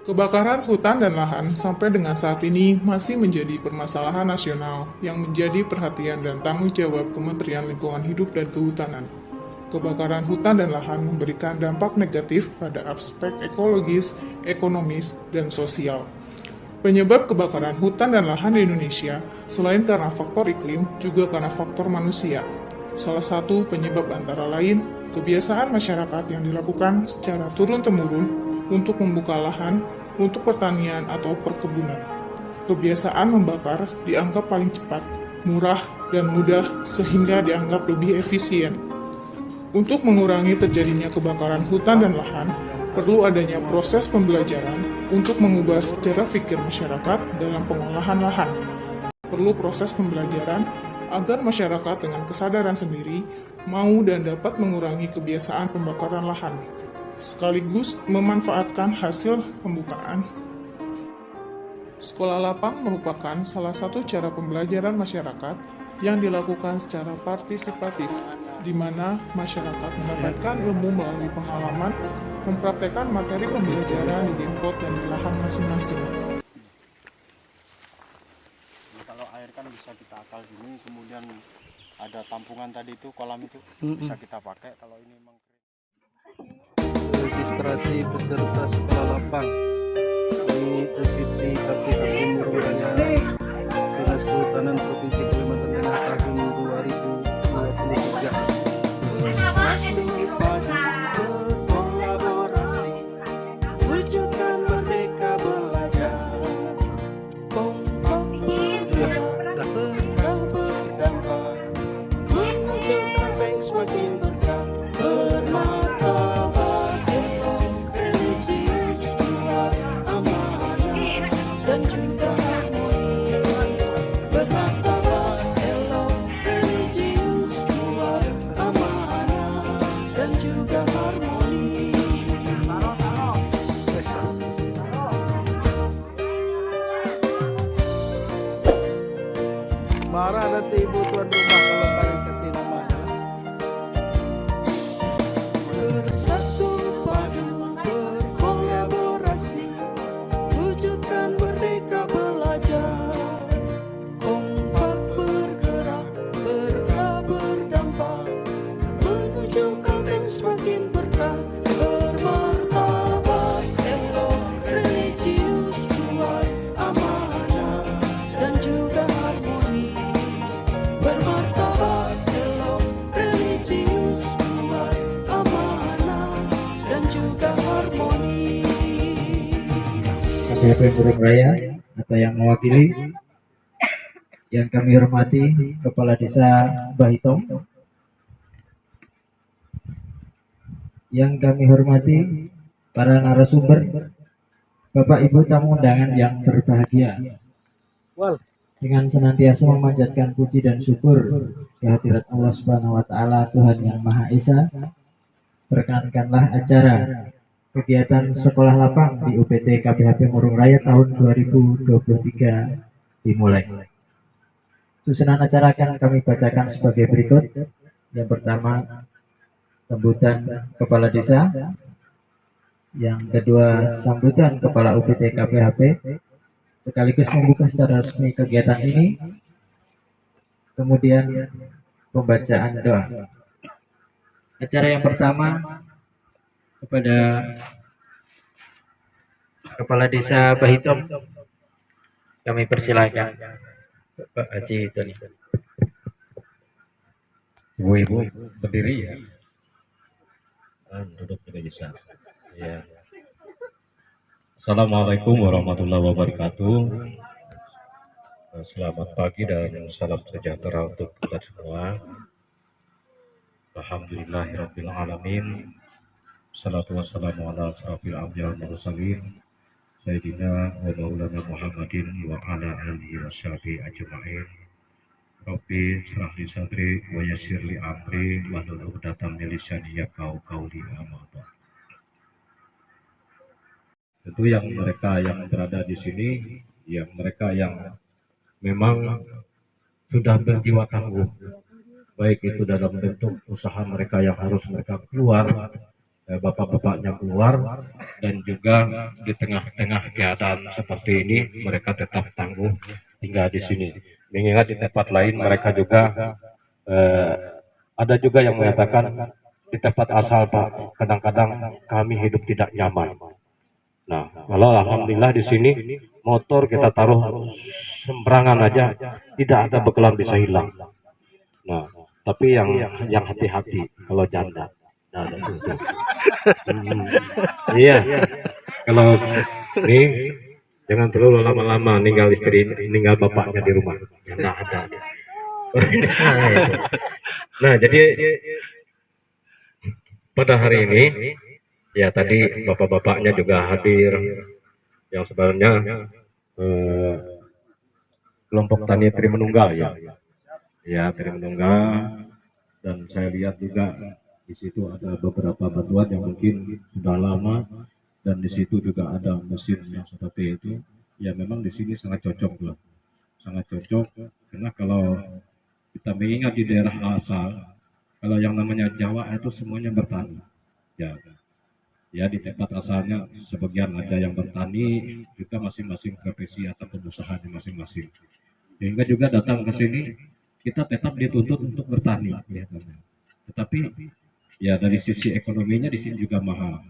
Kebakaran hutan dan lahan sampai dengan saat ini masih menjadi permasalahan nasional yang menjadi perhatian dan tanggung jawab Kementerian Lingkungan Hidup dan Kehutanan. Kebakaran hutan dan lahan memberikan dampak negatif pada aspek ekologis, ekonomis, dan sosial. Penyebab kebakaran hutan dan lahan di Indonesia selain karena faktor iklim, juga karena faktor manusia. Salah satu penyebab antara lain kebiasaan masyarakat yang dilakukan secara turun-temurun untuk membuka lahan untuk pertanian atau perkebunan. Kebiasaan membakar dianggap paling cepat, murah, dan mudah sehingga dianggap lebih efisien. Untuk mengurangi terjadinya kebakaran hutan dan lahan, perlu adanya proses pembelajaran untuk mengubah cara pikir masyarakat dalam pengolahan lahan. Perlu proses pembelajaran agar masyarakat dengan kesadaran sendiri mau dan dapat mengurangi kebiasaan pembakaran lahan, sekaligus memanfaatkan hasil pembukaan. Sekolah lapang merupakan salah satu cara pembelajaran masyarakat yang dilakukan secara partisipatif, di mana masyarakat mendapatkan ilmu melalui pengalaman, mempraktekkan materi pembelajaran di depot dan di lahan masing-masing. Kalau air kan bisa kita akal sini, kemudian ada tampungan tadi itu, kolam itu bisa kita pakai. Kalau ini memang registrasi peserta sekolah lapang di posisi KPHP Mururaya Dinas Kehutanan Provinsi Kalimantan Tengah tahun 2023. Berkolaborasi, wujudkan merdeka belajar, kompak bergerak, berkah berdampak, mewujudkan bank semakin berkah, bermartabat, elok, religius, kuat, amanah, dan juga harmonis. Bermartabat, elok, religius, kuat, amanah, dan juga harmonis. Marah nanti ibu tuan rumah kalau kalian kasih namanya. Bersatu padu berkolaborasi, wujudkan merdeka belajar, kompak bergerak, berkah berdampak, menuju Kalteng semakin berkah, bermartabat, elok, religius, kuat, amanah, dan juga harmonis. Bermartabat, elok, religius, kuat, amanah, dan juga harmonis. KPHP Murung Raya atau yang mewakili, yang kami hormati Kepala Desa Bahitong, yang kami hormati para narasumber, Bapak Ibu tamu undangan yang berbahagia, dengan senantiasa memanjatkan puji dan syukur kehadirat Allah Subhanahu wa taala Tuhan yang Maha Esa, perkenankanlah acara kegiatan sekolah lapang di UPT KPHP Murung Raya tahun 2023 dimulai. Susunan acara akan kami bacakan sebagai berikut. Yang pertama, sambutan Kepala Desa. Yang kedua, sambutan Kepala UPT KPHP, sekaligus membuka secara resmi kegiatan ini. Kemudian pembacaan doa. Acara yang pertama kepada Kepala Desa Bahitong, kami persilakan Pak Haji Tony. Ibu-ibu berdiri ya, duduk juga bisa. Ya. Assalamualaikum warahmatullahi wabarakatuh. Selamat pagi dan salam sejahtera untuk kita semua. Alhamdulillahirabbil alamin. Salatu wassalamu ala asrofil anbiya wal mursalin Sayyidina wa maulana Muhammadin wa ala alihi washabihi ajma'in. Rabbi shrah li sadri wa yassir li amri wahlul 'uqdatam min lisani yafqahu qawli. Amma ba'd. Tentu yang mereka yang berada di sini, yang mereka yang memang sudah berjiwa tangguh, baik itu dalam bentuk usaha mereka yang harus mereka keluar bapak-bapaknya keluar, dan juga di tengah-tengah keadaan seperti ini mereka tetap tangguh tinggal di sini. Mengingat di tempat lain mereka juga eh, ada juga yang mengatakan di tempat asal Pak kadang-kadang kami hidup tidak nyaman. Nah, kalau alhamdulillah di sini motor kita taruh sembarangan aja, tidak ada bekalan bisa hilang. Nah, tapi yang hati-hati kalau janda. Nah, itu. Hmm, iya, kalau nih jangan terlalu lama-lama ninggal istri, ninggal bapaknya di rumah. Janda ada. Nah, jadi pada hari ini ya tadi bapak-bapaknya juga hadir, yang sebenarnya eh, kelompok tani Trimenunggal ya Trimenunggal, dan saya lihat juga di situ ada beberapa bantuan yang mungkin sudah lama, dan di situ juga ada mesin yang seperti itu. Ya memang di sini sangat cocok loh, sangat cocok, karena kalau kita mengingat di daerah asal, kalau yang namanya Jawa itu semuanya bertani ya. Ya di tempat asalnya sebagian ada yang bertani, juga masing-masing profesi atau usahanya masing-masing. Sehingga juga datang ke sini kita tetap dituntut untuk bertani kelihatannya. Tetapi ya dari sisi ekonominya di sini juga mahal.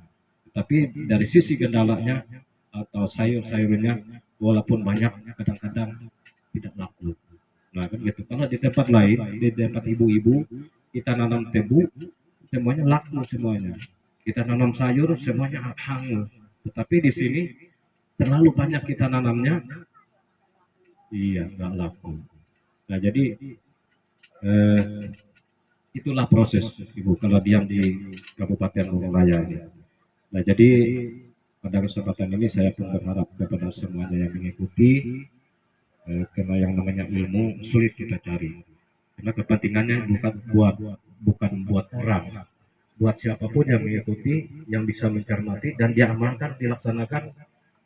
Tapi dari sisi kendalanya atau sayur-sayurnya walaupun banyak kadang-kadang tidak laku. Nah kan gitu. Kalau di tempat lain, di tempat ibu-ibu kita nanam tebu semuanya laku semuanya. Kita nanam sayur semuanya hangus, tetapi di sini terlalu banyak kita nanamnya, iya nggak laku. Nah jadi itulah proses ibu kalau diam di Kabupaten Lurung Raya ini. Nah jadi pada kesempatan ini saya pun berharap kepada semuanya yang mengikuti, karena yang namanya ilmu sulit kita cari, karena kepentingannya bukan buat orang, buat siapapun yang mengikuti, yang bisa mencermati dan diamalkan, dilaksanakan,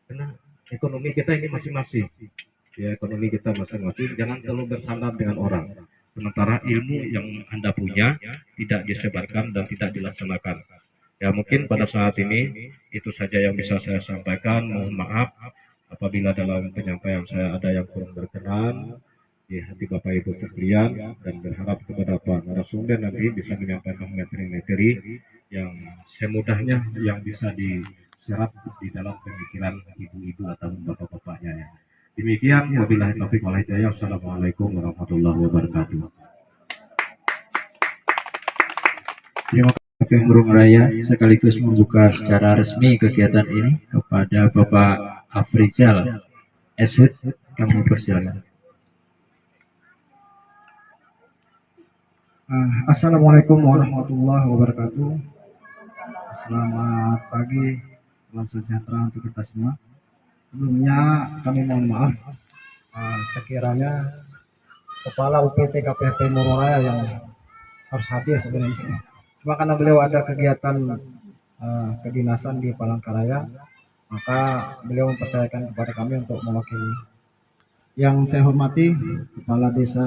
karena ekonomi kita ini masing-masing ya, ekonomi kita masing-masing, jangan terlalu bersandar dengan orang, sementara ilmu yang Anda punya tidak disebarkan dan tidak dilaksanakan. Ya mungkin pada saat ini itu saja yang bisa saya sampaikan. Mohon maaf apabila dalam penyampaian saya ada yang kurang berkenan di hati Bapak Ibu sekalian, dan berharap kepada Pak narasumber nanti bisa menyampaikan materi-materi yang semudahnya yang bisa diserap di dalam pemikiran ibu-ibu atau bapak-bapaknya ya. Demikian, wabillahi taufiq wal hidayah. Assalamualaikum warahmatullahi wabarakatuh. Terima kasih Burung Raya sekaligus membuka secara resmi kegiatan ini kepada Bapak Afrizal Eshud, kami persilakan. Assalamualaikum warahmatullahi wabarakatuh. Selamat pagi, salam sejahtera untuk kita semua. Sebelumnya kami mohon maaf sekiranya Kepala UPT KPP Mururaya yang harus hadir sebenarnya. Cuma karena beliau ada kegiatan kedinasan di Palangkaraya, maka beliau mempercayakan kepada kami untuk mewakili. Yang saya hormati Kepala Desa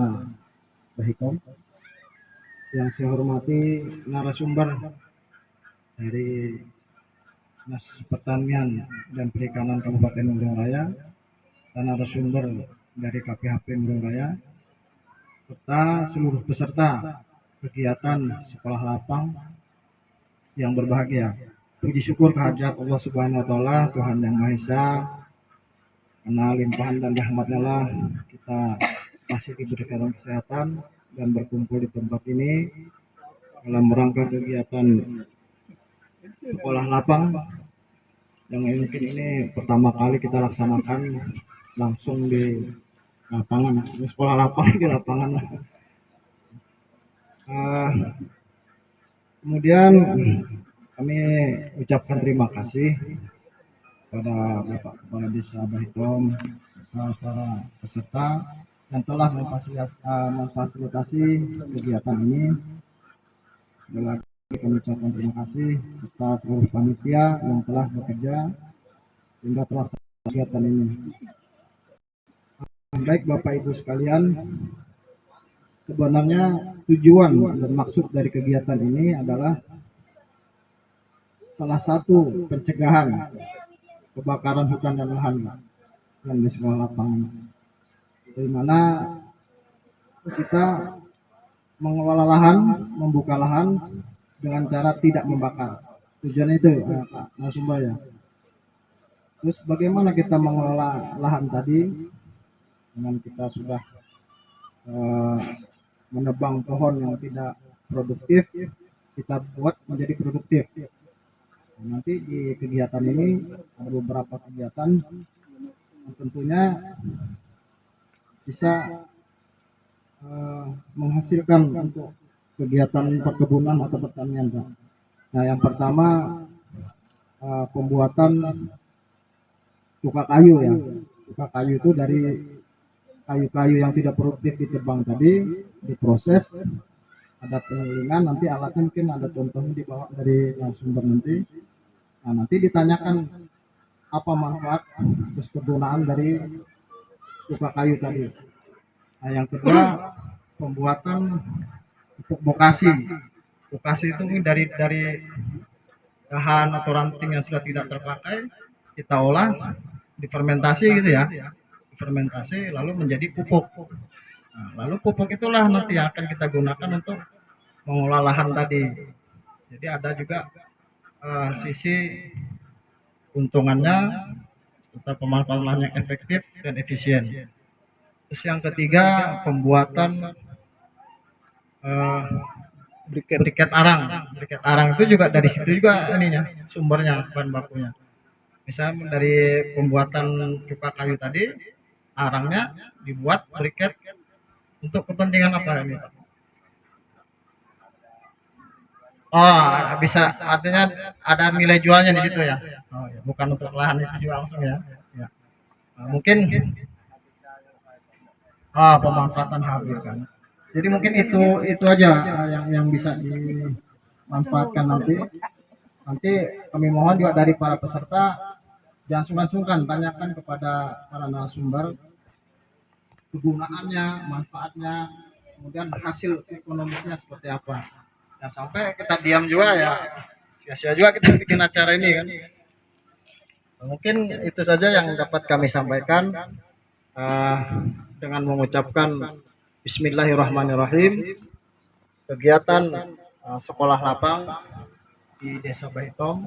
Bahikom, yang saya hormati narasumber dari Dinas Pertanian dan Perikanan Kabupaten Murung Raya dan narasumber dari KPHP Murung Raya, serta seluruh peserta kegiatan sekolah lapang yang berbahagia. Puji syukur kehadirat Allah Subhanahu wa taala, Tuhan yang Maha Esa, karena limpahan dan rahmatnya lah kita masih diberikan kesehatan dan berkumpul di tempat ini dalam rangka kegiatan sekolah lapang yang mungkin ini pertama kali kita laksanakan langsung di lapangan, di sekolah lapang di lapangan. Kemudian kami ucapkan terima kasih kepada Bapak Kepala Desa Bahikom serta para peserta yang telah memfasilitasi kegiatan ini. Sekali lagi kami ucapkan terima kasih serta seluruh panitia yang telah bekerja hingga terlaksana kegiatan ini. Baik Bapak Ibu sekalian, sebenarnya tujuan dan maksud dari kegiatan ini adalah salah satu pencegahan kebakaran hutan dan lahan yang di sekolah lapangan, di mana kita mengelola lahan, membuka lahan dengan cara tidak membakar. Tujuan itu Pak narasumber ya. Terus bagaimana kita mengelola lahan tadi? Dengan kita sudah menebang pohon yang tidak produktif, kita buat menjadi produktif. Nanti di kegiatan ini ada beberapa kegiatan yang tentunya bisa menghasilkan untuk kegiatan perkebunan atau pertanian, Pak. Nah, yang pertama pembuatan cuka kayu ya. Cuka kayu itu dari kayu-kayu yang tidak produktif ditebang tadi, diproses, ada penggilingan, nanti alatnya mungkin ada contohnya di bawah dari sumber nanti. Nah, nanti ditanyakan apa manfaat terus kegunaan dari cuka kayu tadi. Nah, yang kedua pembuatan pupuk bokasi. Bokasi itu dari bahan atau ranting yang sudah tidak terpakai kita olah, difermentasi gitu ya, difermentasi lalu menjadi pupuk. Nah, lalu pupuk itulah nanti yang akan kita gunakan untuk mengolah lahan tadi. Jadi ada juga sisi untungannya atau pemanfaatan lahan yang efektif dan efisien. Terus yang ketiga pembuatan briket arang. Briket arang itu juga dari situ juga ininya sumbernya, bahan bakunya. Misalnya dari pembuatan cuka kayu tadi, arangnya dibuat briket untuk kepentingan apa ini, Pak? Oh, bisa artinya ada nilai jualnya di situ ya. Oh, ya. Bukan untuk lahan itu juga langsung ya. Ya. Nah, mungkin pemanfaatan habis kan. Jadi mungkin itu aja yang bisa dimanfaatkan nanti. Nanti kami mohon juga dari para peserta jangan sungkan-sungkan tanyakan kepada para narasumber kegunaannya, manfaatnya, kemudian hasil ekonomisnya seperti apa. Dan sampai kita diam juga ya sia-sia juga kita bikin acara ini kan. Mungkin itu saja yang dapat kami sampaikan dengan mengucapkan Bismillahirrahmanirrahim. Kegiatan sekolah lapang di Desa Baitom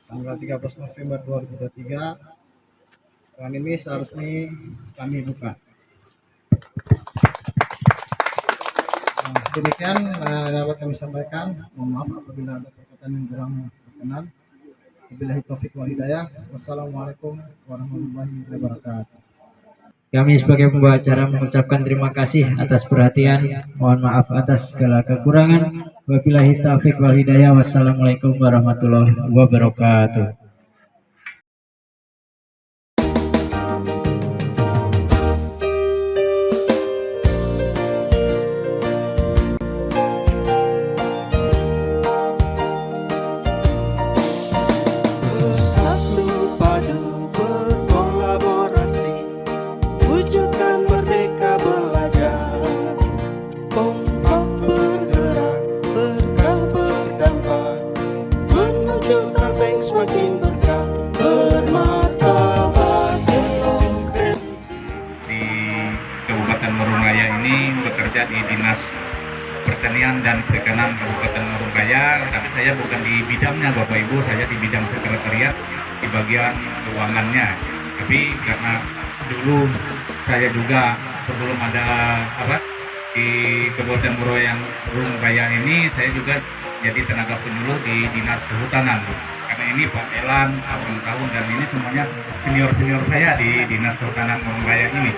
tanggal 13 November 2023 dan ini secara resmi kami buka. Demikian dapat kami sampaikan. Mohon maaf apabila ada perkataan yang kurang berkenan. Wabillahi taufiq wal hidayah. Wassalamualaikum warahmatullahi wabarakatuh. Kami sebagai pembawa acara mengucapkan terima kasih atas perhatian. Mohon maaf atas segala kekurangan. Wabillahi taufiq wal hidayah. Wassalamualaikum warahmatullahi wabarakatuh. Bersatu padu berkolaborasi, wujudkan merdeka belajar. Kompak bergerak, berkah berdampak, menuju Kalteng semakin berkah, bermartabat demokrasi. Di Kabupaten Morongaya ini bekerja di Dinas Pertanian dan Perikanan Kabupaten Morongaya, tapi saya bukan di bidangnya Bapak Ibu, saya di bidang sekretariat di bagian keuangannya. Tapi karena dulu saya juga sebelum ada di Kabupaten Morongaya ini saya juga jadi tenaga penyuluh di Dinas Kehutanan. Karena ini Pak Elan, Abang Tahun dan ini semuanya senior saya di Dinas Kehutanan Morongaya ini.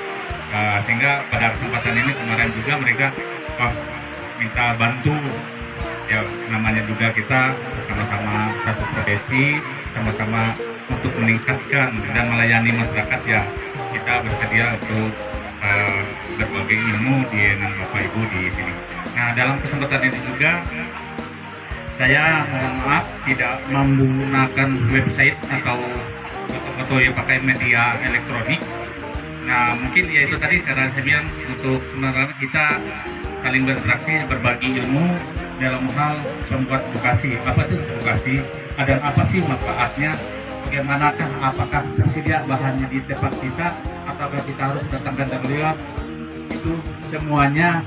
Sehingga pada kesempatan ini kemarin juga mereka minta bantu, ya namanya juga kita sama-sama satu profesi, sama-sama untuk meningkatkan dan melayani masyarakat ya kita bersedia untuk berbagi ilmu dengan Bapak Ibu di sini. Nah dalam kesempatan ini juga saya mohon maaf tidak menggunakan website atau foto-foto yang pakai media elektronik. Nah mungkin ya itu tadi karena saya bilang untuk sebenarnya kita saling berinteraksi, berbagi ilmu dalam hal membuat edukasi. Apa itu edukasi? dan apa sih manfaatnya, bagaimanakah, apakah tersedia bahannya di tempat kita ataukah kita harus datangkan dari luar. Itu semuanya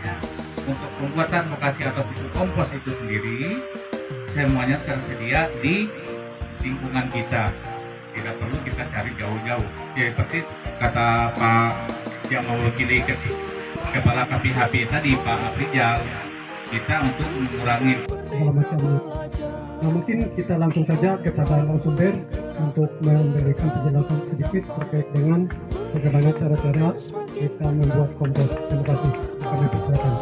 untuk pembuatan lokasi atau pupuk kompos itu sendiri semuanya tersedia di lingkungan kita, tidak perlu kita cari jauh-jauh. Ya seperti kata Pak yang mewakili kepala KPHP tadi, Pak Aprijal, kita untuk mengurangi segala macamnya. Nah, mungkin kita langsung saja kepada narasumber untuk memberikan penjelasan sedikit terkait dengan bagaimana cara-cara kita membuat kompos. Terima kasih. Kami persilakan.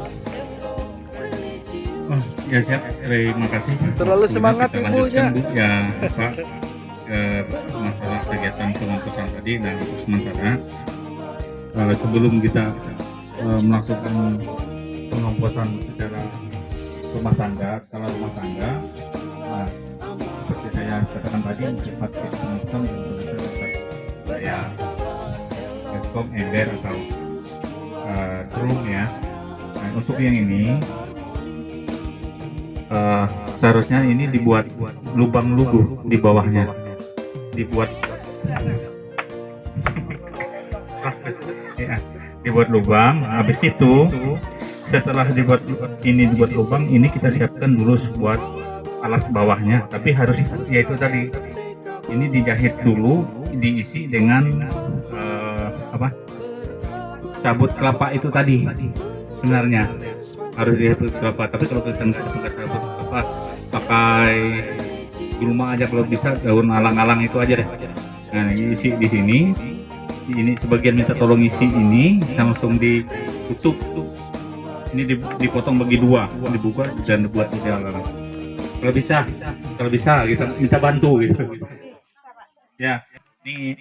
Oh, ya siap, terima kasih. Terlalu semangat kita lanjutkan, ibunya. Bu, ya Pak, ke masalah kegiatan pengomposan tadi. Dan untuk sementara sebelum kita melaksanakan pengomposan secara rumah tangga, skala rumah tangga, nah, seperti saya katakan tadi, cepat pengomposan dan saya baskom, ember atau drum ya. Nah, untuk yang ini seharusnya ini dibuat lubang lugu di bawahnya, dibuat ya, dibuat lubang. Habis itu setelah dibuat lubang ini, kita siapkan dulu buat alas bawahnya, tapi harus yaitu tadi ini dijahit dulu, diisi dengan cabut kelapa itu tadi. Sebenarnya harus dijahit kelapa, tapi kalau kita nggak pakai cabut kelapa, pakai gulma aja kalau bisa, daun alang-alang itu aja deh. Nah, isi di sini, ini sebagian minta tolong isi ini langsung ditutup. Ini dipotong bagi dua, dibuka dan dibuat di dalam. Kalau bisa kita minta bantu gitu. Ya, ini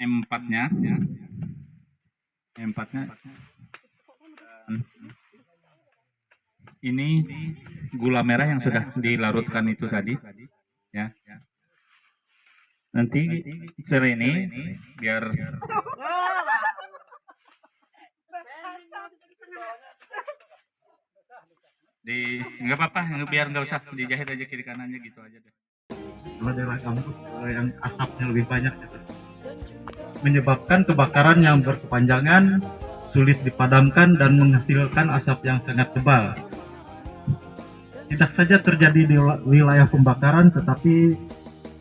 M4-nya ya. M4-nya ini gula merah yang sudah dilarutkan itu tadi ya. Nanti sore ini biar nggak apa-apa, biar nggak usah dijahit aja kiri kanannya gitu aja deh. Kalau daerah kampus yang asapnya lebih banyak gitu, menyebabkan kebakaran yang berkepanjangan, sulit dipadamkan dan menghasilkan asap yang sangat tebal. Tidak saja terjadi di wilayah pembakaran, tetapi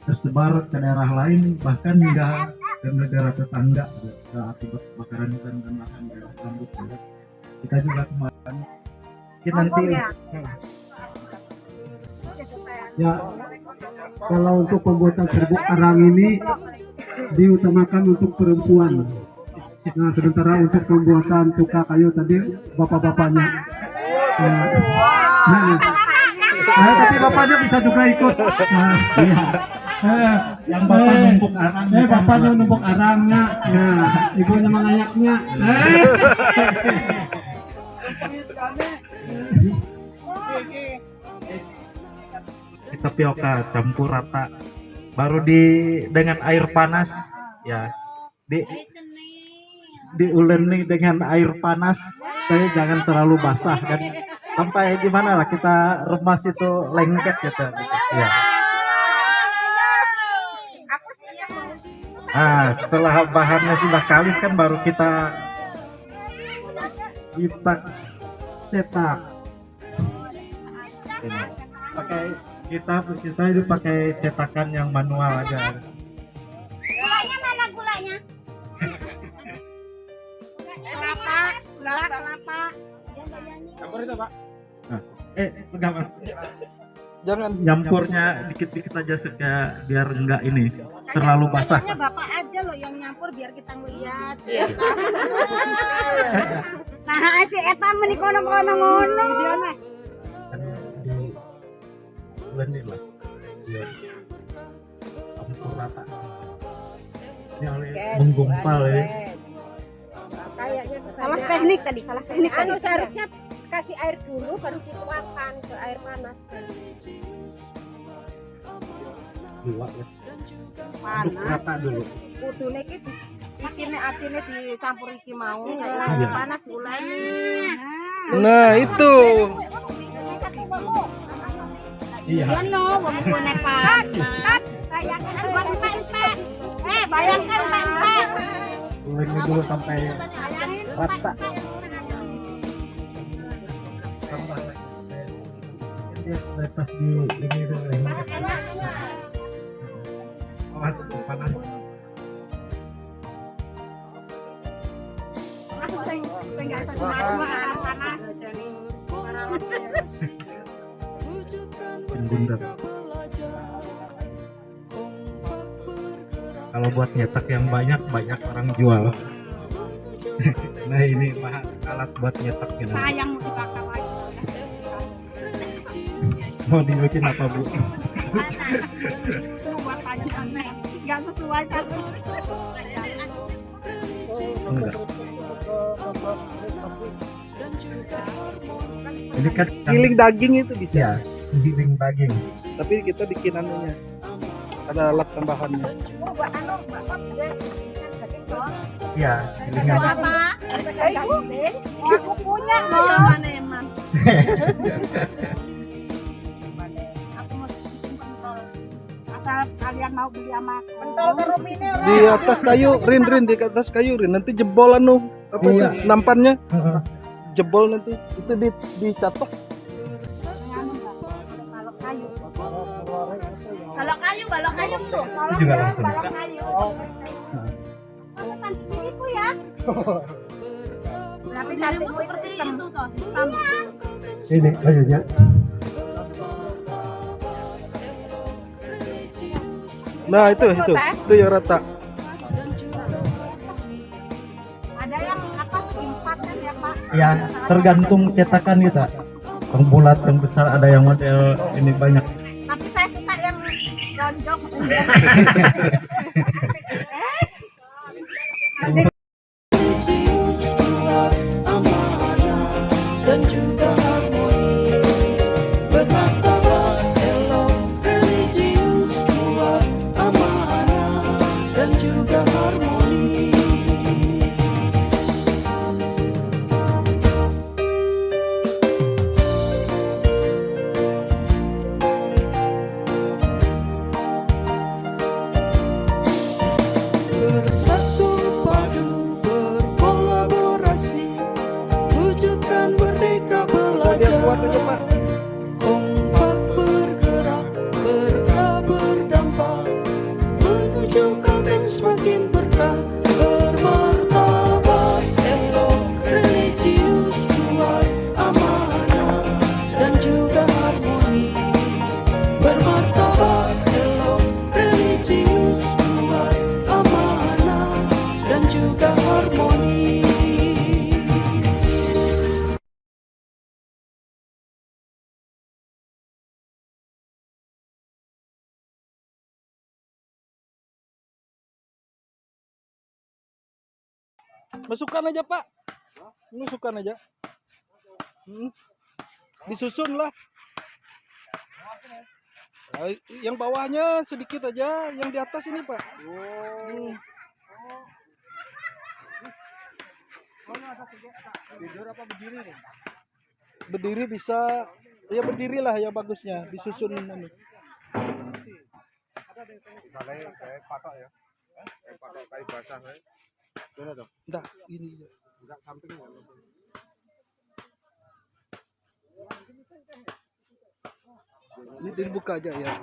tersebar ke daerah lain, bahkan hingga ke negara tetangga akibat kebakaran hutan dan lahan daerah gambut. Kita juga kemarin nanti ya, kalau untuk pembuatan serbuk arang ini diutamakan untuk perempuan. Nah, sementara untuk pembuatan cuka kayu tadi bapak-bapaknya. Tapi bapaknya bisa juga ikut. Nah, iya. Yang bapak numpuk arang, bapaknya numpuk arangnya. Nah, ibunya mengayaknya. Tapioka campur rata, baru dengan air panas ya, diuleni dengan air panas, tapi jangan terlalu basah kan, sampai gimana lah kita remas itu lengket gitu ya. Nah, setelah bahannya sudah kalis kan, baru kita cetak. Ini pakai kita itu pakai cetakan yang manual aja. Gulanya mana gulanya? Kelapa. Campur itu, Pak. Nah, pegang. Jangan Nyampurnya dikit-dikit aja biar enggak ini terlalu basah. Kayaknya Bapak aja loh yang nyampur biar kita ngeliat. Nah, si eta meni kono-kono ngono. Blending lah biar campur rata. Ini oleh menggumpal ya. Salah teknik tadi. Seharusnya kasih air dulu baru dituangkan ke air panas. Luak ya. Panas. Rata dulu. Kudune iki acine dicampur iki mau, panas gulanya. Nah itu Iya. Yan no, wag mo na pa. Bayangkan buat empat. Bayangkan empat. Ulangnya dulu sampai rata. Lepas di ini dulu. Panas, panas. Bundar. Kalau buat nyetak yang banyak orang jual. Nah ini alat buat nyetak gitu. Sayang mau dibakar lagi. Mau dibikin apa bu? Buat panjang nggak sesuai satu. Enggak. Ini kan Giling daging itu bisa. ya, giling daging. Tapi kita bikin anunya. Ada alat tambahannya. Buat anu, buat Iya, gilingan. apa? Aku punya loh. Mana emang? Aku mau bikin pentol. Asal kalian mau beli sama pentol kerum ini. Di atas kayu, Rin di atas kayu, Rin. Nanti jebol anu apa Iya. itu nampannya. Jebol nanti. Itu dicatok. Balok kayu tuh. Itu juga langsung. Balok kayu. Kan itu ya. Tapi darimu seperti itu toh. Ini kayunya. Nah, itu yang rata. Ada yang apa seimpat kan ya Pak? Ya, tergantung cetakan kita. Yang bulat, yang besar, ada yang model ini banyak. Tapi saya suka yang ronjok. Religius kuat, amanah dan juga harmonis, bermartabat elok. Religius kuat, amanah dan juga harmonis. Bersatu padu berkolaborasi, wujudkan merdeka belajar. Kompak bergerak, berkah berdampak, menuju Kalteng semakin berkah, bermartabat elok. Religius kuat, amanah dan juga harmonis, bermartabat elok. Religius kuat, amanah dan juga harmonis. Masukkan aja Pak. Masukkan aja. Disusun lah. Yang bawahnya sedikit aja, yang di atas ini Pak. Tidur apa berdiri nih? Berdiri bisa, ya berdirilah ya bagusnya, disusun ini. Enggak, ini. Enggak samping. Ini dibuka aja ya.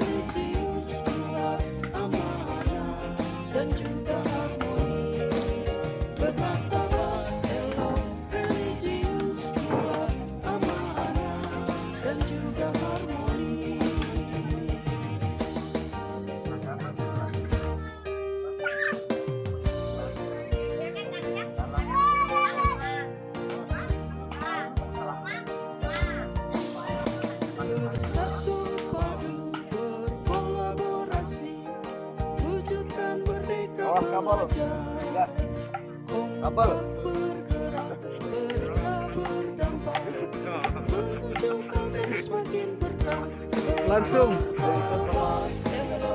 Religius kuat, amanah dan juga harmonis, bermartabat elok. Religius kuat, amanah dan juga harmonis. Bersatu padu berkolaborasi, wujudkan merdeka belajar. Kompak bergerak, berkah berdampak, menuju Kalteng semakin berkah. Langsung. Bermartabat elok.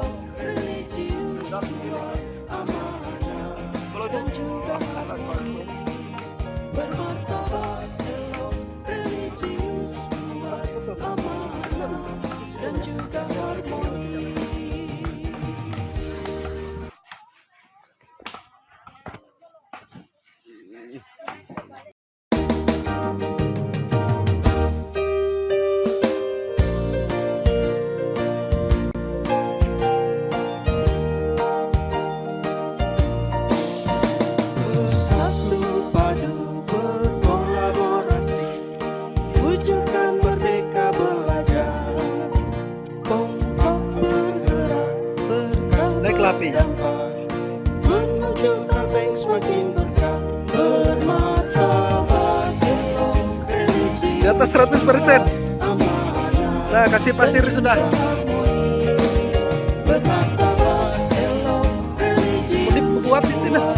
atas 100%. Nah, kasih pasir sudah. Ini buat itu nah.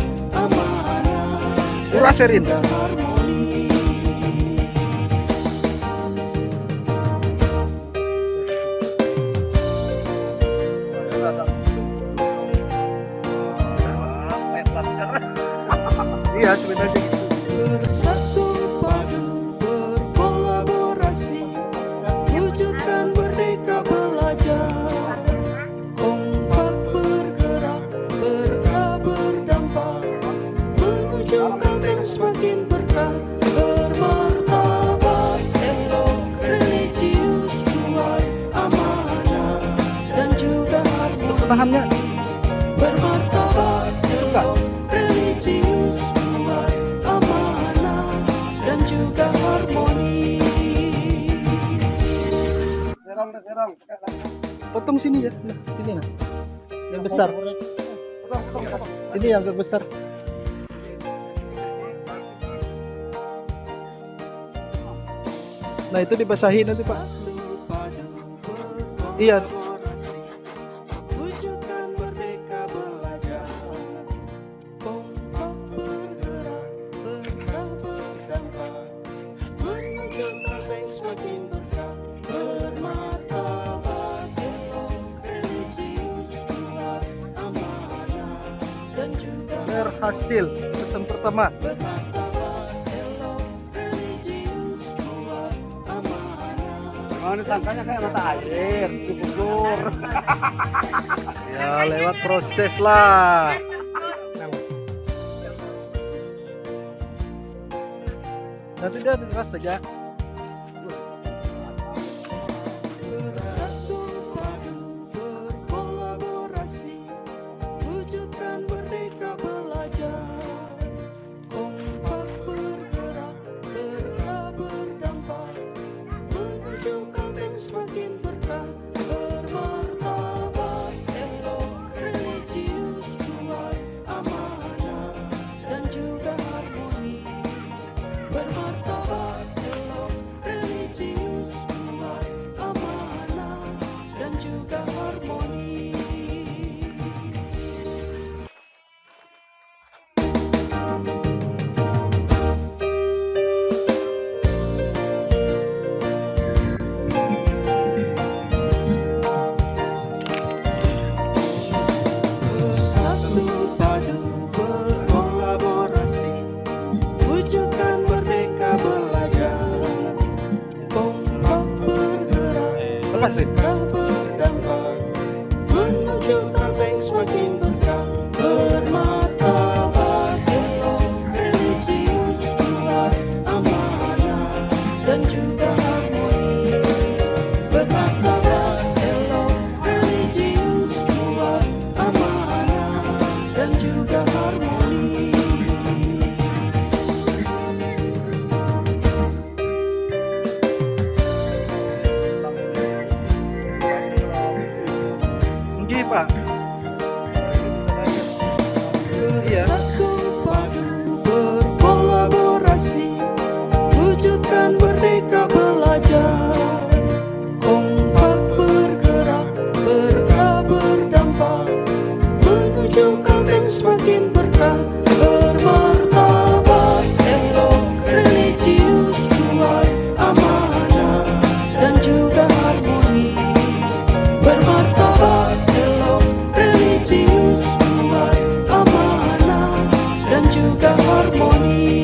Uraserin. Iya, sebenarnya gitu. Bersatu padu berkolaborasi, wujudkan merdeka belajar. Kompak bergerak, berkah berdampak, menuju Kalteng semakin berkah, bermartabat, elok, religius, kuat, amanah, dan juga harmonis. Tahannya Bermartabat, suka. religius, kuat, amanah, dan juga harmoni. Potong sini ya. Nah, sini nah. Yang besar. Ini yang agak besar. Nah, itu dibasahi nanti, Pak. Iya. Wujudkan merdeka belajar. Kompak bergerak, berkah berdampak, menuju Kalteng semakin berkah, bermartabat, elok, religius, kuat, amanah, dan juga Berhasil. Pesan pertama. bermartabat, elok, religius, kuat, amanah. Oh, ini tangkanya kayak mata air, dikubur. Ya, lewat proses lah. Nanti dia keras saja. Bersatu padu berkolaborasi, wujudkan merdeka belajar. Kompak bergerak, berkah berdampak, menuju Kalteng semakin berkah, bermartabat, elok, religius, kuat, amanah, dan juga harmonis. Bermartabat, elok, religius, kuat, amanah, dan juga harmoni. Bersatu padu berkolaborasi, wujudkan merdeka belajar. Kompak bergerak, berkah berdampak, menuju Kalteng semakin berkah, bermartabat, elok, religius, kuat, amanah, dan juga harmonis. Bermartabat, elok, religius, kuat, amanah, dan juga harmonis. Tinggi, Pak. Iya. Bersatu padu berkolaborasi, wujudkan merdeka belajar. Kompak bergerak, berkah berdampak, menuju Kalteng semakin berkah, bermartabat, elok, religius, kuat, amanah, dan juga harmonis. Bermartabat, elok, religius, kuat, amanah, dan juga harmoni.